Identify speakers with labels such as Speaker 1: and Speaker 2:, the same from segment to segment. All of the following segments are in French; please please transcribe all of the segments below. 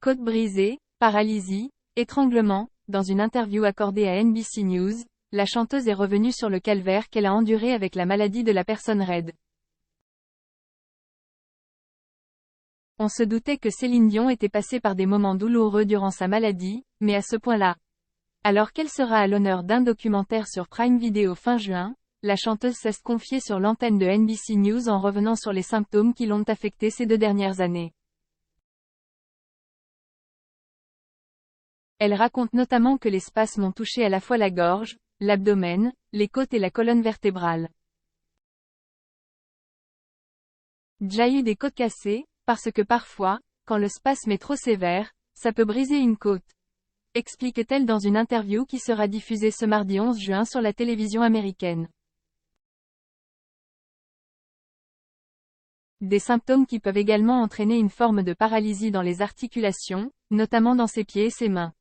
Speaker 1: Côte brisée, paralysie, étranglement. Dans une interview accordée à NBC News, la chanteuse est revenue sur le calvaire qu'elle a enduré avec la maladie de la personne raide. On se doutait que Céline Dion était passée par des moments douloureux durant sa maladie, mais à ce point-là. Alors qu'elle sera à l'honneur d'un documentaire sur Prime Video fin juin, la chanteuse s'est confiée sur l'antenne de NBC News en revenant sur les symptômes qui l'ont affectée ces 2 dernières années. Elle raconte notamment que les spasmes ont touché à la fois la gorge, l'abdomen, les côtes et la colonne vertébrale. Déjà eu des côtes cassées, parce que parfois, quand le spasme est trop sévère, ça peut briser une côte. Explique-t-elle dans une interview qui sera diffusée ce mardi 11 juin sur la télévision américaine. Des symptômes qui peuvent également entraîner une forme de paralysie dans les articulations, notamment dans ses pieds et ses mains.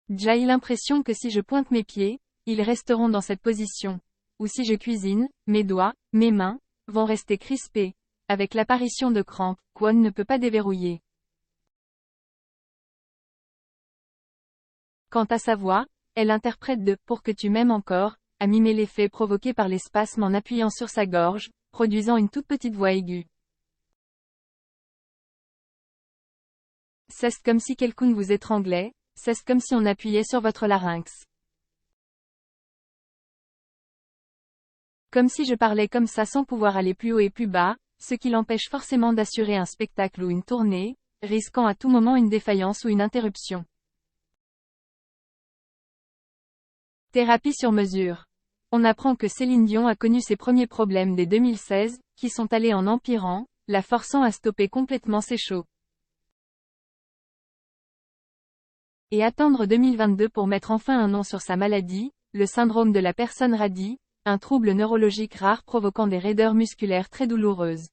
Speaker 1: J'ai l'impression que si je pointe mes pieds, ils resteront dans cette position. Ou si je cuisine, mes doigts, mes mains, vont rester crispés. Avec l'apparition de crampes, Kwon ne peut pas déverrouiller. Quant à sa voix, elle interprète de « Pour que tu m'aimes encore », à mimer l'effet provoqué par les spasmes en appuyant sur sa gorge, produisant une toute petite voix aiguë. C'est comme si quelqu'un vous étranglait, c'est comme si on appuyait sur votre larynx. Comme si je parlais comme ça sans pouvoir aller plus haut et plus bas, ce qui l'empêche forcément d'assurer un spectacle ou une tournée, risquant à tout moment une défaillance ou une interruption. Thérapie sur mesure. On apprend que Céline Dion a connu ses premiers problèmes dès 2016, qui sont allés en empirant, la forçant à stopper complètement ses shows. Et attendre 2022 pour mettre enfin un nom sur sa maladie, le syndrome de la personne radie, un trouble neurologique rare provoquant des raideurs musculaires très douloureuses.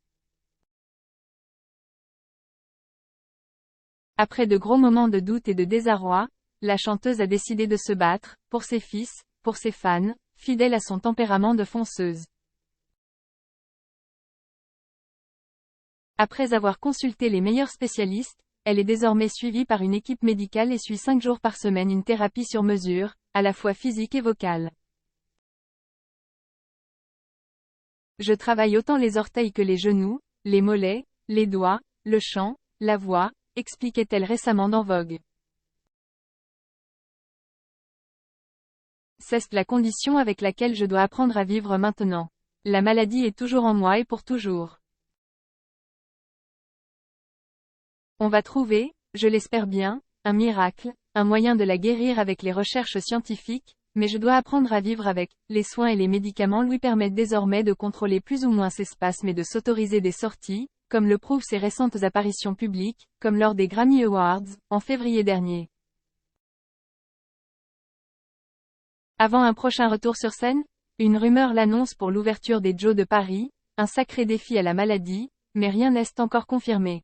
Speaker 1: Après de gros moments de doute et de désarroi, la chanteuse a décidé de se battre, pour ses fils, pour ses fans, fidèle à son tempérament de fonceuse. Après avoir consulté les meilleurs spécialistes, elle est désormais suivie par une équipe médicale et suit 5 jours par semaine une thérapie sur mesure, à la fois physique et vocale. Je travaille autant les orteils que les genoux, les mollets, les doigts, le chant, la voix, expliquait-elle récemment dans Vogue. C'est la condition avec laquelle je dois apprendre à vivre maintenant. La maladie est toujours en moi et pour toujours. On va trouver, je l'espère bien, un miracle, un moyen de la guérir avec les recherches scientifiques, mais je dois apprendre à vivre avec. Les soins et les médicaments lui permettent désormais de contrôler plus ou moins ses spasmes et de s'autoriser des sorties, comme le prouvent ses récentes apparitions publiques, comme lors des Grammy Awards, en février dernier. Avant un prochain retour sur scène, une rumeur l'annonce pour l'ouverture des Joe de Paris, un sacré défi à la maladie, mais rien n'est encore confirmé.